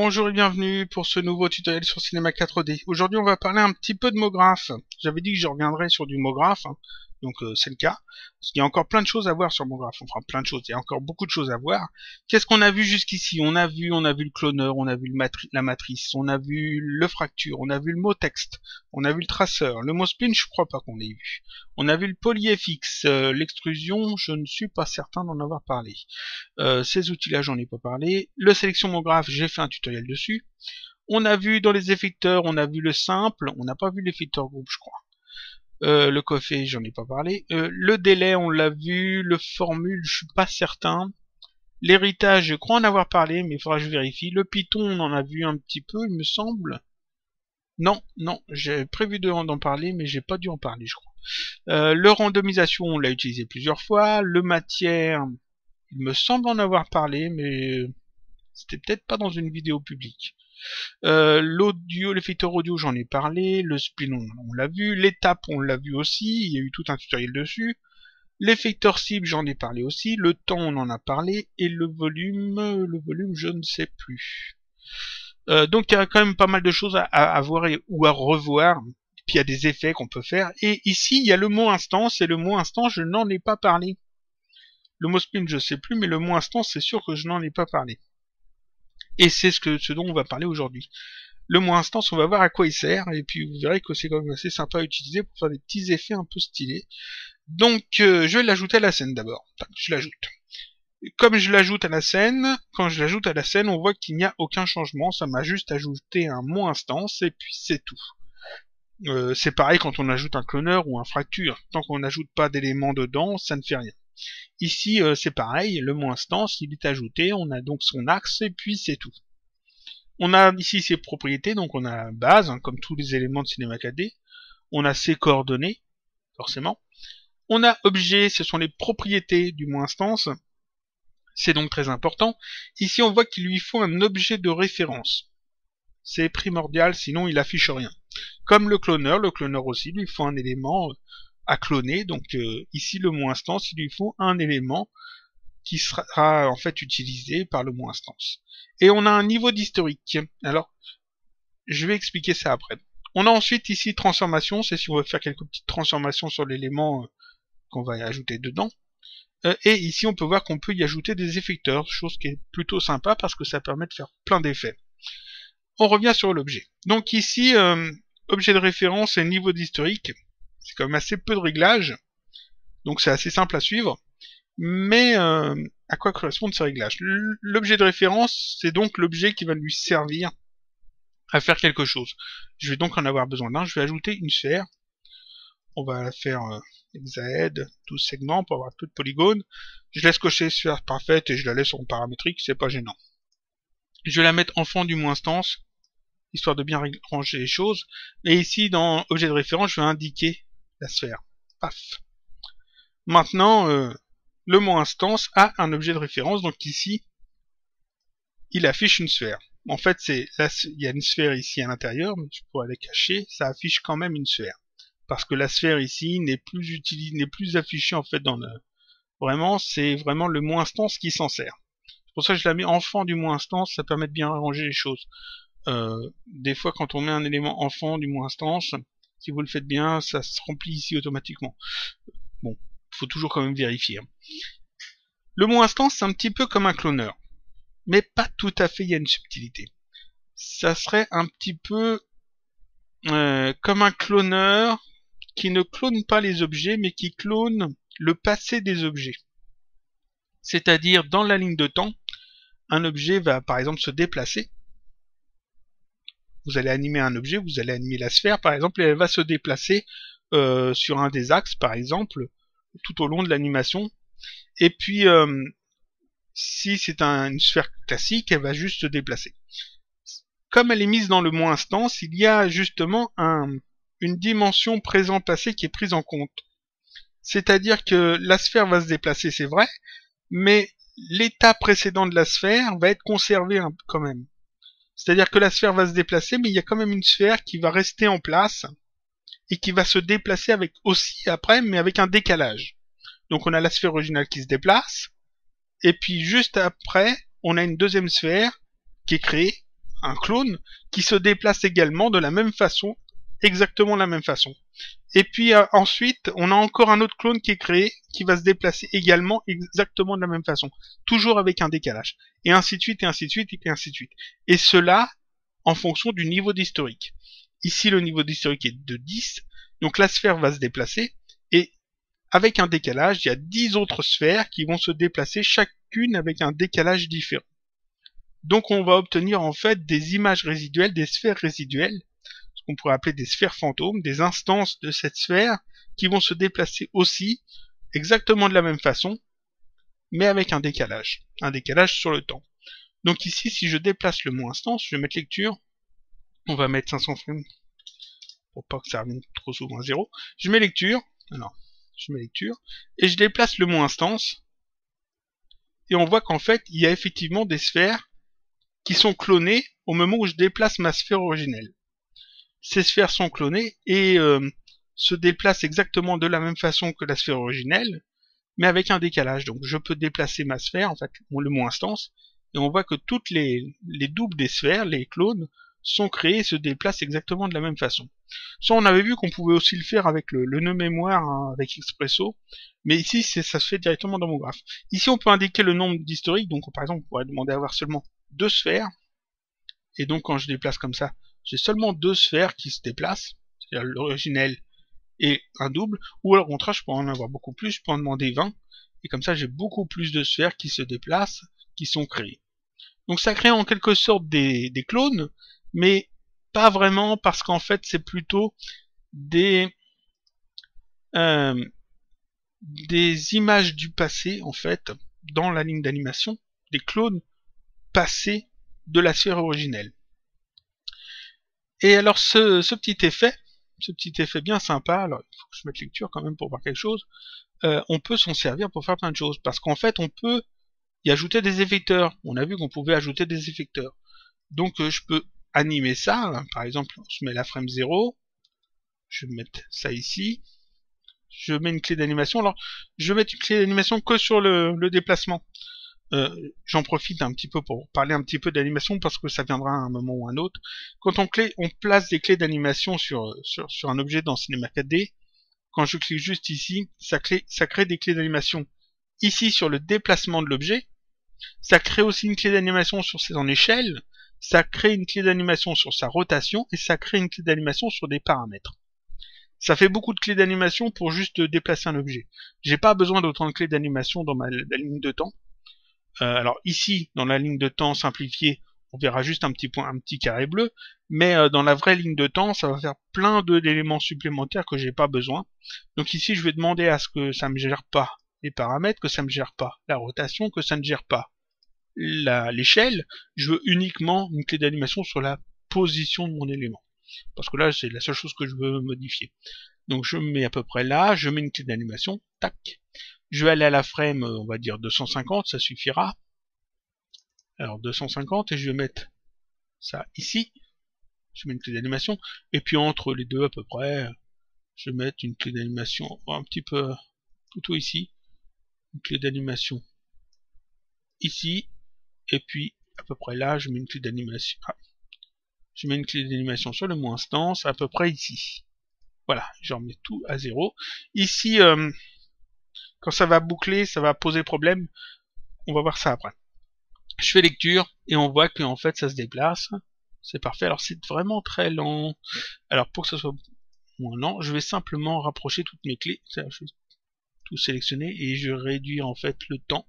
Bonjour et bienvenue pour ce nouveau tutoriel sur Cinema 4D. Aujourd'hui on va parler un petit peu de MoGraph. J'avais dit que je reviendrais sur du MoGraph, donc c'est le cas. Parce qu'il y a encore plein de choses à voir sur MoGraph, enfin plein de choses, il y a encore beaucoup de choses à voir. Qu'est-ce qu'on a vu jusqu'ici? On a vu le cloneur, on a vu la matrice, on a vu le fracture, on a vu le mot texte, on a vu le traceur, le mot spline je crois pas qu'on l'ait vu. On a vu le polyfx, l'extrusion je ne suis pas certain d'en avoir parlé. Ces outils-là, j'en ai pas parlé. Le sélection MoGraph, j'ai fait un tutoriel dessus. On a vu dans les effecteurs, on a vu le simple, on n'a pas vu l'effecteur groupe, je crois. Le coffee, j'en ai pas parlé. Le délai, on l'a vu. Le formule, je suis pas certain. L'héritage, je crois en avoir parlé, mais il faudra que je vérifie. Le Python, on en a vu un petit peu, il me semble. Non, j'ai prévu d'en parler, mais j'ai pas dû en parler, je crois. Le randomisation, on l'a utilisé plusieurs fois. Le matière, il me semble en avoir parlé, mais c'était peut-être pas dans une vidéo publique. L'audio, l'effecteur audio, j'en ai parlé. Le spline, on l'a vu. L'étape, on l'a vu aussi. Il y a eu tout un tutoriel dessus. L'effecteur cible, j'en ai parlé aussi. Le temps, on en a parlé. Et le volume, je ne sais plus. Donc il y a quand même pas mal de choses à voir ou à revoir. Puis il y a des effets qu'on peut faire. Et ici, il y a le mot instance. Et le mot instance, je n'en ai pas parlé. Le mot spline, je sais plus, mais le mot instance, c'est sûr que je n'en ai pas parlé. Et c'est ce dont on va parler aujourd'hui. Le mot instance, on va voir à quoi il sert, et puis vous verrez que c'est quand même assez sympa à utiliser pour faire des petits effets un peu stylés. Donc, je vais l'ajouter à la scène d'abord. Enfin, je l'ajoute. Comme je l'ajoute à la scène, quand je l'ajoute à la scène, on voit qu'il n'y a aucun changement. Ça m'a juste ajouté un mot instance, et puis c'est tout. C'est pareil quand on ajoute un cloneur ou un fracture. Tant qu'on n'ajoute pas d'éléments dedans, ça ne fait rien. Ici, c'est pareil, le mot instance, il est ajouté, on a donc son axe, et puis c'est tout. On a ici ses propriétés, donc on a base, comme tous les éléments de Cinema 4D. On a ses coordonnées, forcément. On a objet, ce sont les propriétés du mot instance. C'est donc très important. Ici, on voit qu'il lui faut un objet de référence. C'est primordial, sinon il affiche rien. Comme le cloneur aussi, il lui faut un élément à cloner, donc ici le mot instance, il lui faut un élément qui sera en fait utilisé par le mot instance. Et on a un niveau d'historique. Alors, je vais expliquer ça après. On a ensuite ici transformation, c'est si on veut faire quelques petites transformations sur l'élément qu'on va ajouter dedans. Et ici on peut voir qu'on peut y ajouter des effecteurs, chose qui est plutôt sympa parce que ça permet de faire plein d'effets. On revient sur l'objet. Donc ici, objet de référence et niveau d'historique. C'est quand même assez peu de réglages, donc c'est assez simple à suivre. Mais à quoi correspondent ces réglages? L'objet de référence, c'est donc l'objet qui va lui servir à faire quelque chose. Je vais donc en avoir besoin d'un. Je vais ajouter une sphère. On va la faire hexaède, 12 segments pour avoir peu de polygones. Je laisse cocher sphère parfaite et je la laisse en paramétrique, c'est pas gênant. Je vais la mettre en fond du mot instance, histoire de bien ranger les choses. Et ici, dans objet de référence, je vais indiquer la sphère. Paf. Maintenant, le mot instance a un objet de référence, donc ici, il affiche une sphère. En fait, il y a une sphère ici à l'intérieur, mais je pourrais la cacher, ça affiche quand même une sphère. Parce que la sphère ici n'est plus affichée en fait dans le... Vraiment, c'est vraiment le mot instance qui s'en sert. C'est pour ça que je la mets enfant du mot instance, ça permet de bien arranger les choses. Des fois, quand on met un élément enfant du mot instance, si vous le faites bien, ça se remplit ici automatiquement. Bon, faut toujours quand même vérifier. Le mot instance, c'est un petit peu comme un cloneur. Mais pas tout à fait, il y a une subtilité. Ça serait un petit peu comme un cloneur qui ne clone pas les objets, mais qui clone le passé des objets. C'est-à-dire, dans la ligne de temps, un objet va par exemple se déplacer. Vous allez animer un objet, vous allez animer la sphère par exemple, et elle va se déplacer sur un des axes par exemple, tout au long de l'animation. Et puis, si c'est une sphère classique, elle va juste se déplacer. Comme elle est mise dans le mot instance, il y a justement une dimension présent-passé qui est prise en compte. C'est-à-dire que la sphère va se déplacer, c'est vrai, mais l'état précédent de la sphère va être conservé quand même. C'est-à-dire que la sphère va se déplacer, mais il y a quand même une sphère qui va rester en place et qui va se déplacer avec aussi après, mais avec un décalage. Donc on a la sphère originale qui se déplace, et puis juste après, on a une deuxième sphère qui est créée, un clone qui se déplace également de la même façon, exactement de la même façon. Et puis ensuite, on a encore un autre clone qui est créé, qui va se déplacer également exactement de la même façon, toujours avec un décalage. Et ainsi de suite, et ainsi de suite, et ainsi de suite. Et cela en fonction du niveau d'historique. Ici, le niveau d'historique est de 10, donc la sphère va se déplacer, et avec un décalage, il y a 10 autres sphères qui vont se déplacer, chacune avec un décalage différent. Donc on va obtenir en fait des images résiduelles, des sphères résiduelles, ce qu'on pourrait appeler des sphères fantômes, des instances de cette sphère qui vont se déplacer aussi exactement de la même façon, mais avec un décalage sur le temps. Donc ici, si je déplace le mot instance, je vais mettre lecture, on va mettre 500 frames pour pas que ça revienne trop souvent à 0. Je mets lecture, alors je mets lecture, et je déplace le mot instance, et on voit qu'en fait, il y a effectivement des sphères qui sont clonées au moment où je déplace ma sphère originelle. Ces sphères sont clonées et se déplacent exactement de la même façon que la sphère originelle, mais avec un décalage. Donc je peux déplacer ma sphère, en fait, le mot instance, et on voit que toutes les doubles des sphères, les clones, sont créés et se déplacent exactement de la même façon. Ça, on avait vu qu'on pouvait aussi le faire avec le nœud mémoire, hein, avec Expresso, mais ici, ça se fait directement dans mon graphe. Ici, on peut indiquer le nombre d'historiques, donc par exemple, on pourrait demander à avoir seulement 2 sphères, et donc quand je déplace comme ça, j'ai seulement 2 sphères qui se déplacent, c'est-à-dire l'originel et un double, ou alors au contraire, je peux en avoir beaucoup plus, je peux en demander 20, et comme ça, j'ai beaucoup plus de sphères qui se déplacent, qui sont créées. Donc ça crée en quelque sorte des clones, mais pas vraiment, parce qu'en fait, c'est plutôt des images du passé, en fait, dans la ligne d'animation, des clones passés de la sphère originelle. Et alors ce petit effet bien sympa, alors il faut que je mette lecture quand même pour voir quelque chose, on peut s'en servir pour faire plein de choses, parce qu'en fait on peut y ajouter des effecteurs. On a vu qu'on pouvait ajouter des effecteurs. Donc je peux animer ça, là. Par exemple, je mets la frame 0, je vais mettre ça ici, je mets une clé d'animation. Alors, je vais mettre une clé d'animation que sur le déplacement. J'en profite un petit peu pour parler un petit peu d'animation parce que ça viendra à un moment ou un autre. Quand on place des clés d'animation sur un objet dans Cinema 4D, quand je clique juste ici, ça crée des clés d'animation ici sur le déplacement de l'objet. Ça crée aussi une clé d'animation sur son échelle, ça crée une clé d'animation sur sa rotation, et ça crée une clé d'animation sur des paramètres. Ça fait beaucoup de clés d'animation pour juste déplacer un objet. J'ai pas besoin d'autant de clés d'animation dans ma ligne de temps. Alors ici, dans la ligne de temps simplifiée, on verra juste un petit carré bleu, mais dans la vraie ligne de temps, ça va faire plein d'éléments supplémentaires que j'ai pas besoin. Donc ici, je vais demander à ce que ça me gère pas les paramètres, que ça me gère pas la rotation, que ça ne gère pas l'échelle. Je veux uniquement une clé d'animation sur la position de mon élément. Parce que là, c'est la seule chose que je veux modifier. Donc je me mets à peu près là, je mets une clé d'animation, tac. Je vais aller à la frame, on va dire 250, ça suffira. Alors 250, et je vais mettre ça ici. Je mets une clé d'animation, et puis entre les deux à peu près, je vais mettre une clé d'animation un petit peu plutôt ici. Une clé d'animation ici, et puis à peu près là, je mets une clé d'animation. Je mets une clé d'animation sur le mot instance, à peu près ici. Voilà, je remets tout à 0. Ici, quand ça va boucler, ça va poser problème. On va voir ça après. Je fais lecture, et on voit qu'en fait, ça se déplace. C'est parfait. Alors, c'est vraiment très lent. Alors, pour que ça soit moins lent, je vais simplement rapprocher toutes mes clés. Je vais tout sélectionner, et je réduis en fait le temps.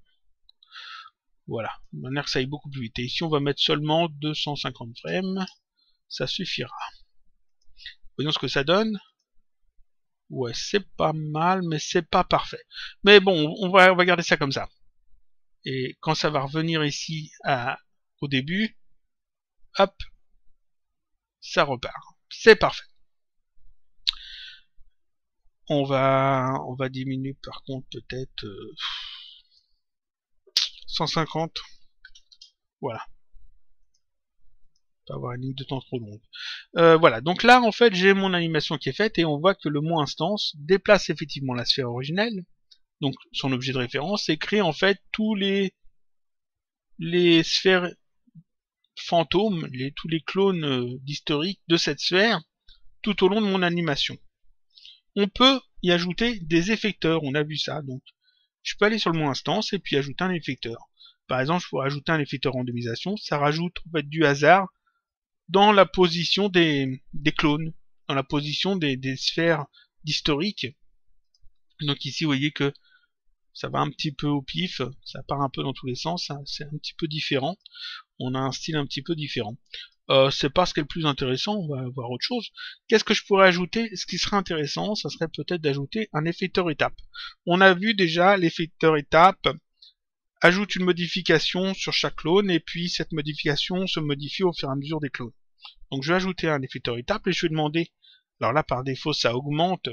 Voilà, de manière que ça aille beaucoup plus vite. Et ici, on va mettre seulement 250 frames. Ça suffira. Voyons ce que ça donne. Ouais, c'est pas mal, mais c'est pas parfait. Mais bon, on va garder ça comme ça. Et quand ça va revenir ici au début, hop, ça repart. C'est parfait. On va diminuer par contre peut-être 150. Voilà. Pas avoir une ligne de temps trop longue. Voilà, donc là en fait j'ai mon animation qui est faite et on voit que le mot instance déplace effectivement la sphère originelle, donc son objet de référence, et crée en fait tous les sphères fantômes, tous les clones d'historique de cette sphère tout au long de mon animation. On peut y ajouter des effecteurs, on a vu ça, donc je peux aller sur le mot instance et puis ajouter un effecteur. Par exemple, je pourrais ajouter un effecteur randomisation, ça rajoute en fait du hasard dans la position des clones, dans la position des sphères d'historique. Donc ici, vous voyez que ça va un petit peu au pif, ça part un peu dans tous les sens, hein, c'est un petit peu différent. On a un style un petit peu différent. C'est pas ce qui est le plus intéressant, on va voir autre chose. Qu'est-ce que je pourrais ajouter? Ce qui serait intéressant, ça serait peut-être d'ajouter un effecteur étape. On a vu déjà l'effecteur étape ajoute une modification sur chaque clone, et puis cette modification se modifie au fur et à mesure des clones. Donc je vais ajouter un effecteur étape, et je vais demander, alors là par défaut ça augmente,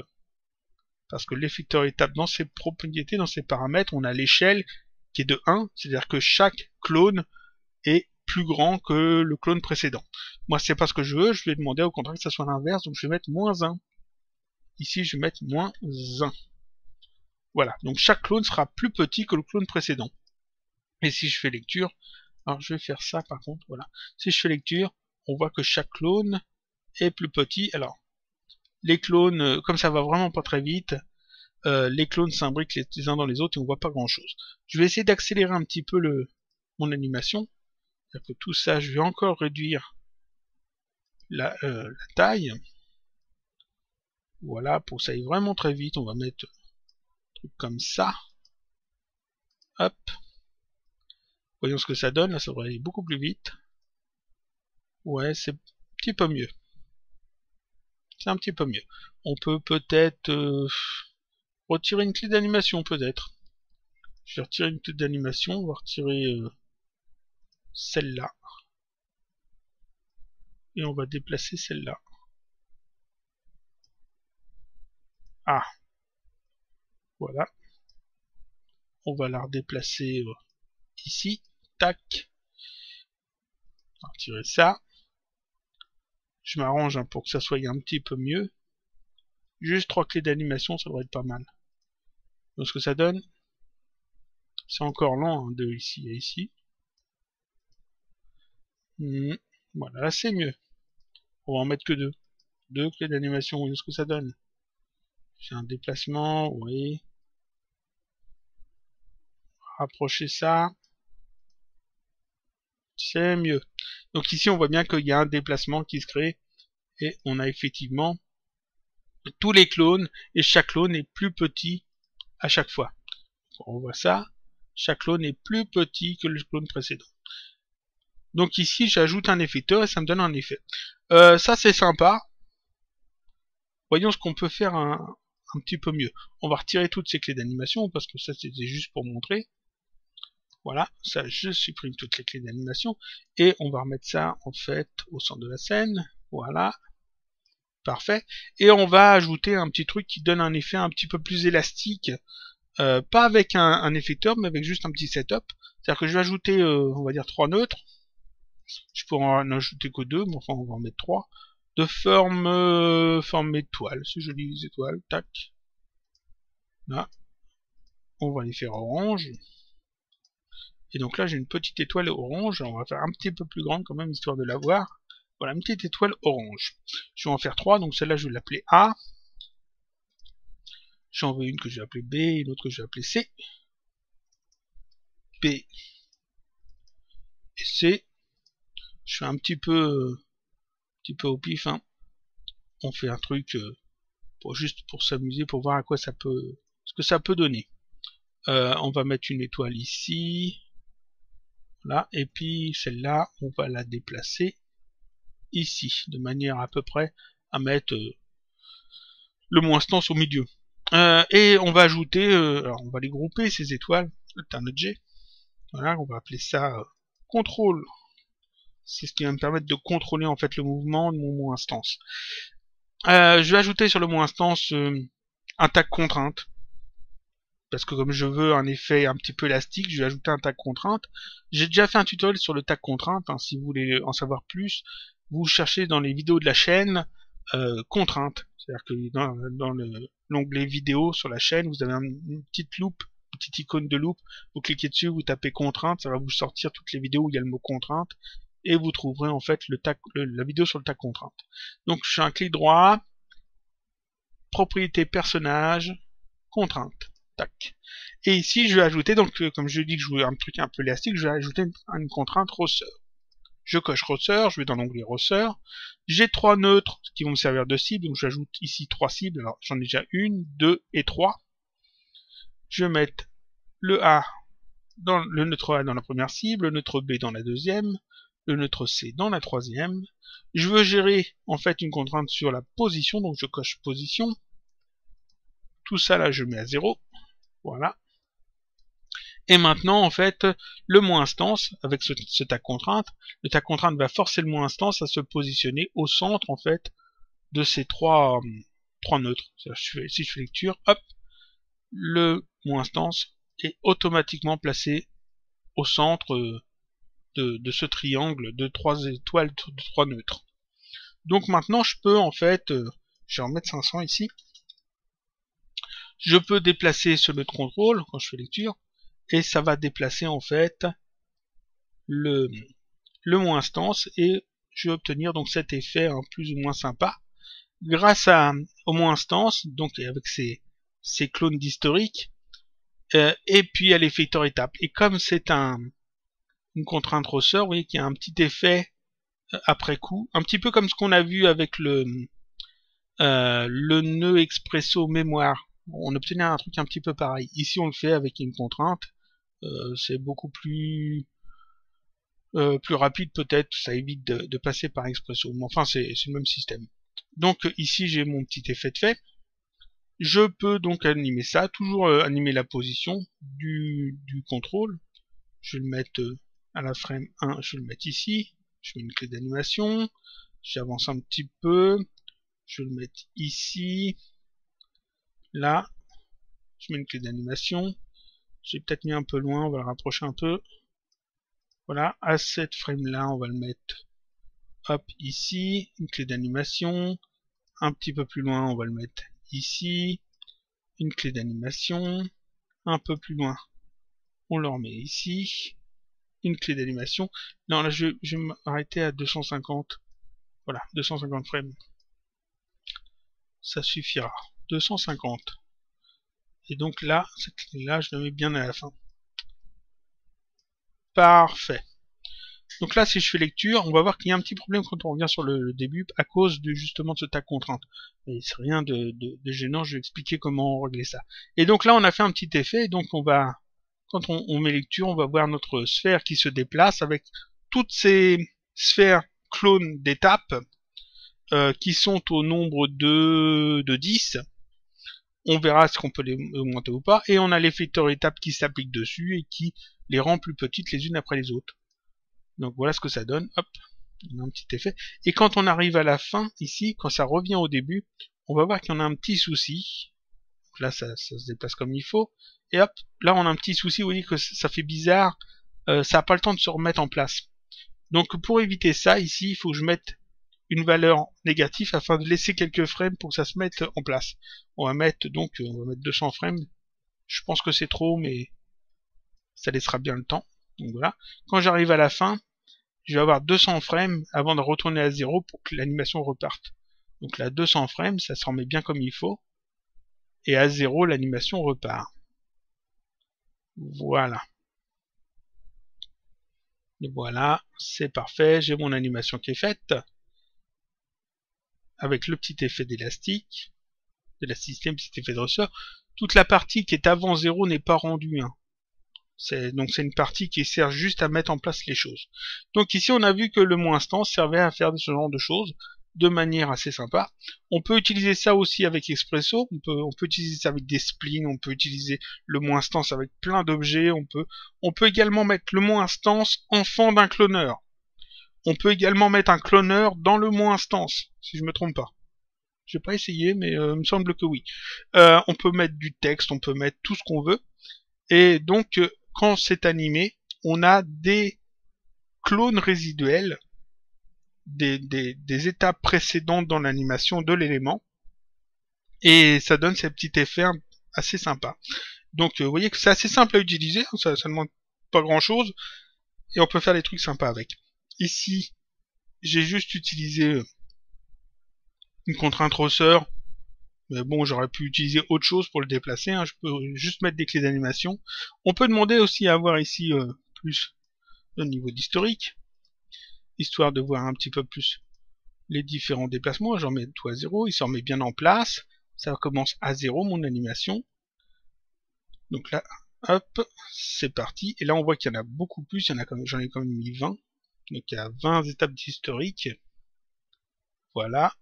parce que l'effecteur étape dans ses propriétés, dans ses paramètres, on a l'échelle qui est de 1, c'est-à-dire que chaque clone est plus grand que le clone précédent. Moi c'est pas ce que je veux, je vais demander au contraire que ça soit l'inverse, donc je vais mettre -1. Ici je vais mettre -1. Voilà, donc chaque clone sera plus petit que le clone précédent. Et si je fais lecture, alors je vais faire ça par contre, voilà. Si je fais lecture, on voit que chaque clone est plus petit. Alors, les clones, comme ça va vraiment pas très vite, les clones s'imbriquent les uns dans les autres et on voit pas grand chose. Je vais essayer d'accélérer un petit peu mon animation. C'est-à-dire que tout ça, je vais encore réduire la taille. Voilà, pour que ça aille vraiment très vite, on va mettre un truc comme ça. Hop. Voyons ce que ça donne, là ça devrait aller beaucoup plus vite. Ouais, c'est un petit peu mieux. C'est un petit peu mieux. On peut peut-être retirer une clé d'animation, peut-être. Je vais retirer une clé d'animation, on va retirer celle-là. Et on va déplacer celle-là. Ah, voilà. On va la redéplacer ici. Tac. On va retirer ça. Je m'arrange hein, pour que ça soit un petit peu mieux. Juste 3 clés d'animation, ça devrait être pas mal. Donc ce que ça donne, c'est encore lent hein, de ici à ici. Voilà, là c'est mieux. On va en mettre que 2. 2 clés d'animation, voyons ce que ça donne. J'ai un déplacement, oui. Rapprocher ça. C'est mieux. Donc ici on voit bien qu'il y a un déplacement qui se crée. Et on a effectivement tous les clones. Et chaque clone est plus petit à chaque fois. On voit ça. Chaque clone est plus petit que le clone précédent. Donc ici j'ajoute un effecteur et ça me donne un effet. Ça c'est sympa. Voyons ce qu'on peut faire un petit peu mieux. On va retirer toutes ces clés d'animation parce que ça c'était juste pour montrer. Voilà, ça je supprime toutes les clés d'animation et on va remettre ça en fait au centre de la scène. Voilà, parfait. Et on va ajouter un petit truc qui donne un effet un petit peu plus élastique, pas avec un effecteur mais avec juste un petit setup. C'est-à-dire que je vais ajouter, on va dire 3 neutres. Je pourrais en ajouter que 2, mais enfin on va en mettre 3. De forme étoile, c'est joli les étoiles, tac. Là, on va les faire orange. Et donc là j'ai une petite étoile orange, on va faire un petit peu plus grande quand même histoire de la voir. Voilà, une petite étoile orange. Je vais en faire 3, donc celle-là je vais l'appeler A. J'en veux une que je vais appeler B, et une autre que je vais appeler C. B et C. Je fais un petit peu au pif, hein. On fait un truc juste pour s'amuser, pour voir à quoi ça peut, ce que ça peut donner. On va mettre une étoile ici. Là, et puis celle-là, on va la déplacer ici, de manière à peu près à mettre le mot instance au milieu. Et on va ajouter, alors on va les grouper ces étoiles, Alt G. Voilà, on va appeler ça contrôle. C'est ce qui va me permettre de contrôler en fait le mouvement de mon mot instance. Je vais ajouter sur le mot instance un tag contrainte. Parce que comme je veux un effet un petit peu élastique, je vais ajouter un tag contrainte. J'ai déjà fait un tutoriel sur le tag contrainte, hein, si vous voulez en savoir plus, vous cherchez dans les vidéos de la chaîne contrainte. C'est-à-dire que dans l'onglet vidéo sur la chaîne, vous avez une petite loupe, une petite icône de loupe, vous cliquez dessus, vous tapez contrainte, ça va vous sortir toutes les vidéos où il y a le mot contrainte, et vous trouverez en fait la vidéo sur le tag contrainte. Donc je fais un clic droit, propriété personnage, contrainte, tac. Et ici je vais ajouter, donc comme je dis que je voulais un truc un peu élastique, je vais ajouter une contrainte rosseur. Je coche rosseur, je vais dans l'onglet rosseur. J'ai 3 neutres qui vont me servir de cible, donc j'ajoute ici 3 cibles. Alors j'en ai déjà 1, 2 et 3. Je vais mettre le neutre A dans la première cible, le neutre B dans la deuxième, le neutre C dans la troisième. Je veux gérer en fait une contrainte sur la position, donc je coche position. Tout ça là je mets à 0. Voilà. Et maintenant, en fait, le mot instance, avec ce tag contrainte, le tag contrainte va forcer le mot instance à se positionner au centre, en fait, de ces trois neutres. Si je fais lecture, hop, le mot instance est automatiquement placé au centre de ce triangle de 3 étoiles, de 3 neutres. Donc maintenant, je peux, en fait, je vais en mettre 500 ici, je peux déplacer ce neutre contrôle quand je fais lecture, et ça va déplacer en fait le mot instance et je vais obtenir donc cet effet plus ou moins sympa grâce au mot instance, donc avec ces clones d'historique et puis à l'effecteur étape. Et comme c'est une contrainte rosseur, vous voyez qu'il y a un petit effet après coup, un petit peu comme ce qu'on a vu avec le nœud expresso mémoire. On obtenait un truc un petit peu pareil. Ici on le fait avec une contrainte. C'est beaucoup plus rapide peut-être, ça évite de passer par Expresso. Mais enfin, c'est le même système. Donc ici, j'ai mon petit effet de fait. Je peux donc animer ça, toujours animer la position du contrôle. Je vais le mettre à la frame 1, je vais le mettre ici. Je mets une clé d'animation. J'avance un petit peu. Je vais le mettre ici. Là. Je mets une clé d'animation. J'ai peut-être mis un peu loin, on va le rapprocher un peu. Voilà, à cette frame là, on va le mettre hop ici, une clé d'animation. Un petit peu plus loin, on va le mettre ici, une clé d'animation. Un peu plus loin, on le remet ici, une clé d'animation. Non, là je vais m'arrêter à 250. Voilà, 250 frames. Ça suffira. 250. Et donc là, cette clé là, je la mets bien à la fin. Parfait. Donc là, si je fais lecture, on va voir qu'il y a un petit problème quand on revient sur le début à cause justement de ce tag contrainte. Mais c'est rien de gênant, je vais expliquer comment régler ça. Et donc là, on a fait un petit effet, et donc on va, quand on met lecture, on va voir notre sphère qui se déplace avec toutes ces sphères clones d'étapes qui sont au nombre de 10. On verra ce qu'on peut les augmenter ou pas, et on a l'effecteur étape qui s'applique dessus et qui les rend plus petites les unes après les autres. Donc voilà ce que ça donne, hop, on a un petit effet. Et quand on arrive à la fin, ici, quand ça revient au début, on va voir qu'il y en a un petit souci. Donc là, ça se déplace comme il faut. Et hop, là on a un petit souci, vous voyez que ça fait bizarre, ça n'a pas le temps de se remettre en place. Donc pour éviter ça, ici, il faut que je mette une valeur négative afin de laisser quelques frames pour que ça se mette en place. On va mettre 200 frames. Je pense que c'est trop, mais ça laissera bien le temps. Donc voilà. Quand j'arrive à la fin, je vais avoir 200 frames avant de retourner à 0 pour que l'animation reparte. Donc là, 200 frames, ça se remet bien comme il faut. Et à 0, l'animation repart. Voilà. Et voilà, c'est parfait. J'ai mon animation qui est faite. Avec le petit effet d'élastique. D'élasticité, petit effet de ressort. Toute la partie qui est avant 0 n'est pas rendue. Donc c'est une partie qui sert juste à mettre en place les choses. Donc ici on a vu que le mot instance servait à faire ce genre de choses de manière assez sympa. On peut utiliser ça aussi avec Expresso, on peut utiliser ça avec des splines, on peut utiliser le mot instance avec plein d'objets, on peut également mettre le mot instance enfant d'un cloneur. On peut également mettre un cloneur dans le mot instance, si je me trompe pas. J'ai pas essayé, mais il me semble que oui. On peut mettre du texte, on peut mettre tout ce qu'on veut. Et donc, quand c'est animé, on a des clones résiduels des étapes précédentes dans l'animation de l'élément. Et ça donne ces petits effets assez sympas. Donc, vous voyez que c'est assez simple à utiliser, ça ne demande pas grand chose. Et on peut faire des trucs sympas avec. Ici, j'ai juste utilisé une contrainte rosseur. Mais bon, j'aurais pu utiliser autre chose pour le déplacer. Hein. Je peux juste mettre des clés d'animation. On peut demander aussi à avoir ici plus le niveau d'historique, histoire de voir un petit peu plus les différents déplacements. J'en mets tout à 0, il s'en met bien en place. Ça commence à 0, mon animation. Donc là, hop, c'est parti. Et là, on voit qu'il y en a beaucoup plus. J'en ai quand même mis 20. Donc il y a 20 étapes d'historique. Voilà.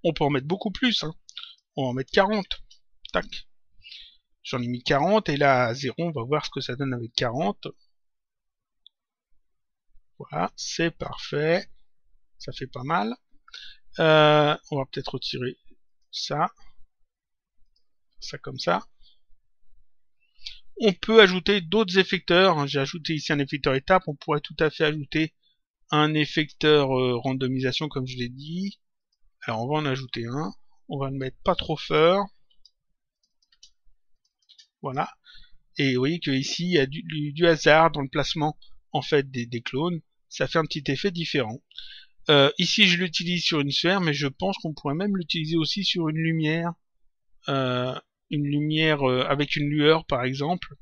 On peut en mettre beaucoup plus. Hein. On va en mettre 40. Tac. J'en ai mis 40. Et là, à 0, on va voir ce que ça donne avec 40. Voilà, c'est parfait. Ça fait pas mal. On va peut-être retirer ça. Ça comme ça. On peut ajouter d'autres effecteurs. J'ai ajouté ici un effecteur étape. On pourrait tout à fait ajouter un effecteur randomisation, comme je l'ai dit. Alors, on va en ajouter un. On va le mettre pas trop fort. Voilà. Et vous voyez que ici il y a du hasard dans le placement en fait des clones. Ça fait un petit effet différent. Ici, je l'utilise sur une sphère, mais je pense qu'on pourrait même l'utiliser aussi sur une lumière. Avec une lueur, par exemple.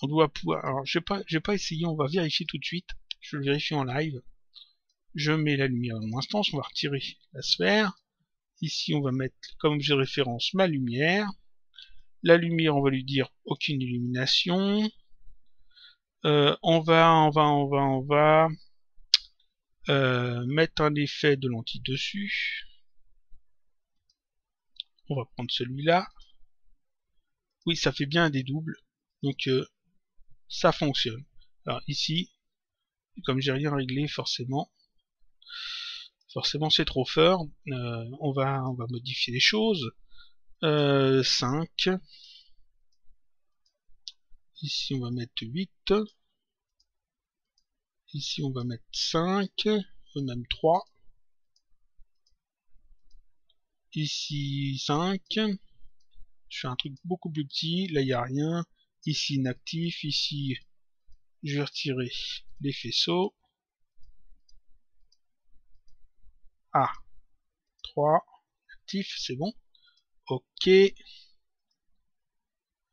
On doit pouvoir... Alors, je vais pas essayer, on va vérifier tout de suite. Je le vérifie en live. Je mets la lumière dans mon instance, on va retirer la sphère. Ici, on va mettre comme objet de référence ma lumière. La lumière, on va lui dire aucune illumination. On va mettre un effet de lentille dessus. On va prendre celui-là. Oui, ça fait bien des doubles. Donc, ça fonctionne. Alors ici, comme j'ai rien réglé, forcément c'est trop fort. On va modifier les choses. 5. Ici, on va mettre 8. Ici, on va mettre 5. Même 3. Ici, 5. Je fais un truc beaucoup plus petit. Là, il n'y a rien. Ici, inactif. Ici, je vais retirer les faisceaux. Ah, 3. Actif, c'est bon. Ok.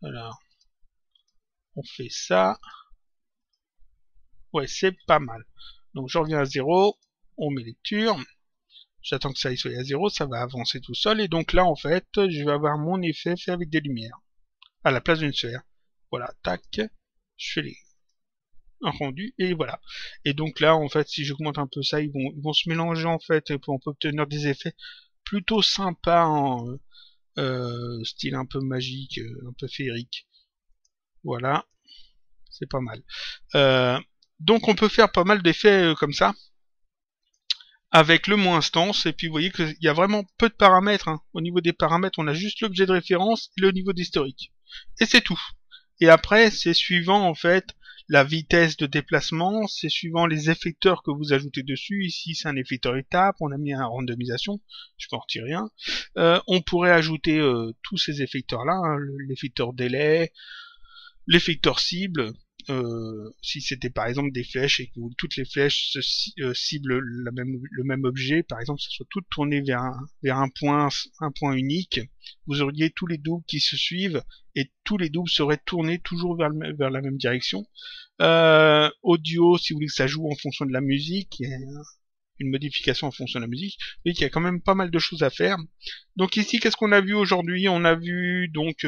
Alors, on fait ça. Ouais, c'est pas mal. Donc, je reviens à 0. On met lecture. J'attends que ça soit à 0. Ça va avancer tout seul. Et donc là, en fait, je vais avoir mon effet fait avec des lumières. À la place d'une sphère. Voilà, tac. Je fais un rendu. Et voilà. Et donc là, en fait, si j'augmente un peu ça, ils vont se mélanger, en fait. Et on peut obtenir des effets plutôt sympas en style un peu magique, un peu féerique. Voilà. C'est pas mal. Donc on peut faire pas mal d'effets comme ça avec le mot instance, et puis vous voyez qu'il y a vraiment peu de paramètres. Hein. Au niveau des paramètres, on a juste l'objet de référence et le niveau d'historique. Et c'est tout. Et après, c'est suivant en fait la vitesse de déplacement, c'est suivant les effecteurs que vous ajoutez dessus. Ici, c'est un effecteur étape, on a mis un randomisation, je peux en retirer un. On pourrait ajouter tous ces effecteurs-là, hein, l'effecteur délai, l'effecteur cible, si c'était par exemple des flèches et que toutes les flèches ciblent le même objet, par exemple, ça soit toutes tournées vers un point unique, vous auriez tous les doubles qui se suivent et tous les doubles seraient tournés toujours vers la même direction. Audio, si vous voulez que ça joue en fonction de la musique, il y a une modification en fonction de la musique, vous voyez qu'il y a quand même pas mal de choses à faire. Donc ici, qu'est-ce qu'on a vu aujourd'hui? On a vu donc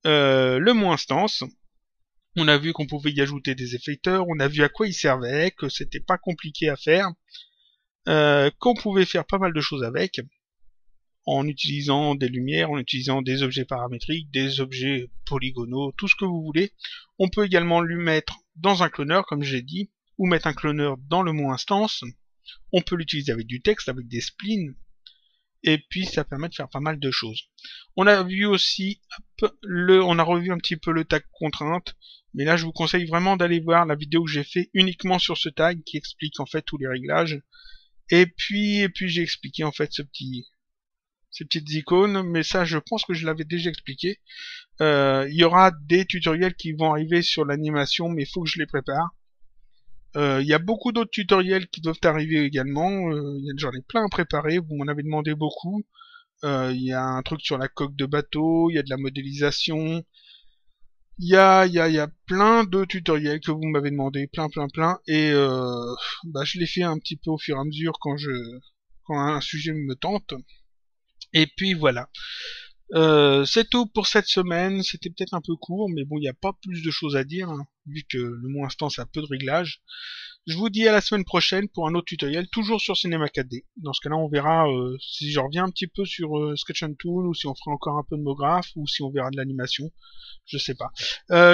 le mot instance. On a vu qu'on pouvait y ajouter des effecteurs, on a vu à quoi ils servaient, que c'était pas compliqué à faire, qu'on pouvait faire pas mal de choses avec, en utilisant des lumières, en utilisant des objets paramétriques, des objets polygonaux, tout ce que vous voulez. On peut également lui mettre dans un cloneur, comme j'ai dit, ou mettre un cloneur dans le mot instance. On peut l'utiliser avec du texte, avec des splines, et puis ça permet de faire pas mal de choses. On a vu aussi, on a revu un petit peu le tag contrainte, mais là je vous conseille vraiment d'aller voir la vidéo que j'ai fait uniquement sur ce tag qui explique en fait tous les réglages. Et puis j'ai expliqué en fait ces petites icônes, mais ça je pense que je l'avais déjà expliqué. Il y aura des tutoriels qui vont arriver sur l'animation, mais il faut que je les prépare. Il y a beaucoup d'autres tutoriels qui doivent arriver également. J'en ai plein à préparer, vous m'en avez demandé beaucoup. Il y a un truc sur la coque de bateau, il y a de la modélisation. Il y a plein de tutoriels que vous m'avez demandé, plein. Et je les fais un petit peu au fur et à mesure quand un sujet me tente. Et puis voilà. C'est tout pour cette semaine. C'était peut-être un peu court, mais bon, il n'y a pas plus de choses à dire, hein, vu que le mot instant, ça a peu de réglages. Je vous dis à la semaine prochaine pour un autre tutoriel, toujours sur Cinema 4D. Dans ce cas-là, on verra si je reviens un petit peu sur Sketch and Tool, ou si on fera encore un peu de MoGraph, ou si on verra de l'animation. Je sais pas.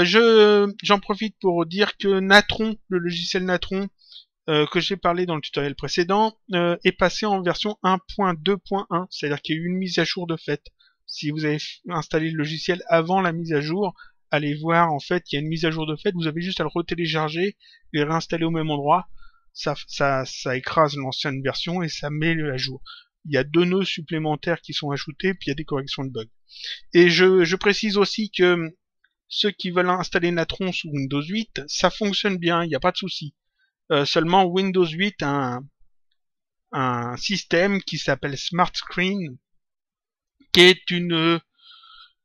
J'en profite pour dire que Natron, le logiciel Natron, que j'ai parlé dans le tutoriel précédent, est passé en version 1.2.1, c'est-à-dire qu'il y a eu une mise à jour de fait. Si vous avez installé le logiciel avant la mise à jour, allez voir, en fait, il y a une mise à jour de fait, vous avez juste à le retélécharger et le réinstaller au même endroit. Ça écrase l'ancienne version et ça met à jour. Il y a 2 nœuds supplémentaires qui sont ajoutés, puis il y a des corrections de bugs. Et je précise aussi que ceux qui veulent installer Natron sous Windows 8, ça fonctionne bien, il n'y a pas de souci. Seulement Windows 8 a un système qui s'appelle Smart Screen, qui est une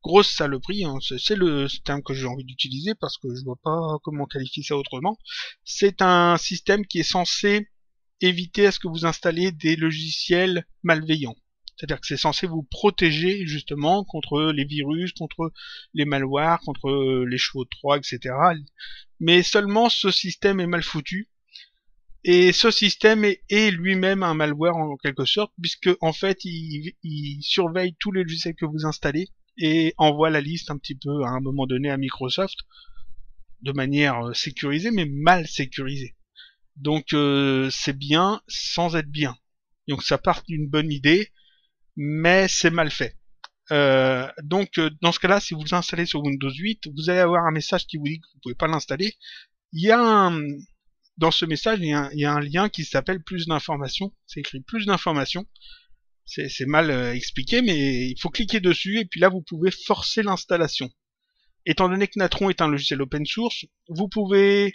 grosse saloperie, hein. C'est le terme que j'ai envie d'utiliser parce que je vois pas comment qualifier ça autrement. C'est un système qui est censé éviter à ce que vous installiez des logiciels malveillants. C'est-à-dire que c'est censé vous protéger justement contre les virus, contre les malwares, contre les chevaux de Troie, etc. Mais seulement ce système est mal foutu. Et ce système est lui-même un malware en quelque sorte, puisque en fait il surveille tous les logiciels que vous installez et envoie la liste un petit peu à un moment donné à Microsoft de manière sécurisée mais mal sécurisée. Donc c'est bien sans être bien. Donc ça part d'une bonne idée, mais c'est mal fait. Donc dans ce cas-là, si vous l'installez sur Windows 8, vous allez avoir un message qui vous dit que vous pouvez pas l'installer. Il y a dans ce message, il y a un lien qui s'appelle plus d'informations. C'est écrit plus d'informations. C'est mal expliqué, mais il faut cliquer dessus et puis là vous pouvez forcer l'installation. Étant donné que Natron est un logiciel open source, vous pouvez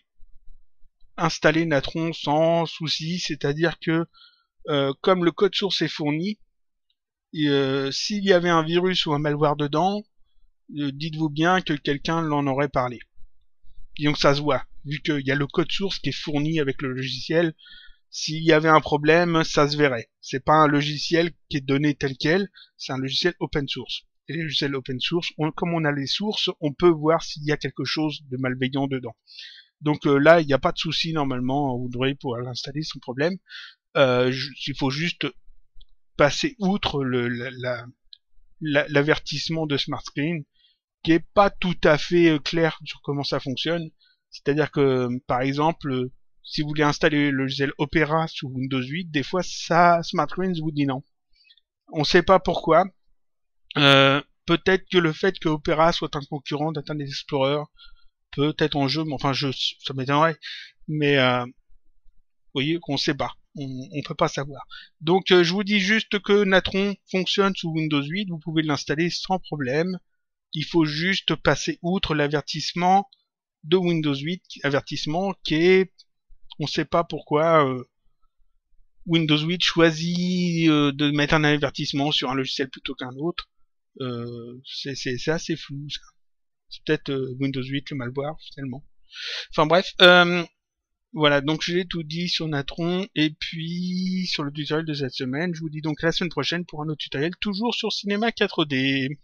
installer Natron sans souci, c'est-à-dire que comme le code source est fourni, s'il y avait un virus ou un malware dedans, dites-vous bien que quelqu'un l'en aurait parlé. Et donc ça se voit, vu qu'il y a le code source qui est fourni avec le logiciel, s'il y avait un problème, ça se verrait. C'est pas un logiciel qui est donné tel quel, c'est un logiciel open source. Et les logiciels open source, comme on a les sources, on peut voir s'il y a quelque chose de malveillant dedans. Donc là, il n'y a pas de souci normalement, vous devrez pouvoir l'installer sans problème. Il faut juste passer outre l'avertissement de Smart Screen, qui est pas tout à fait clair sur comment ça fonctionne. C'est-à-dire que, par exemple, si vous voulez installer le logiciel Opera sous Windows 8, des fois, Smart Screen vous dit non. On sait pas pourquoi. Peut-être que le fait que Opera soit un concurrent d'Internet Explorer peut être en jeu, mais enfin, ça m'étonnerait. Mais, vous voyez qu'on sait pas. On peut pas savoir. Donc, je vous dis juste que Natron fonctionne sous Windows 8. Vous pouvez l'installer sans problème. Il faut juste passer outre l'avertissement de Windows 8, avertissement qui est, on sait pas pourquoi Windows 8 choisit de mettre un avertissement sur un logiciel plutôt qu'un autre. C'est assez flou, ça. C'est peut-être Windows 8 le malware finalement. Enfin bref, voilà, donc j'ai tout dit sur Natron et puis sur le tutoriel de cette semaine. Je vous dis donc à la semaine prochaine pour un autre tutoriel, toujours sur Cinema 4D.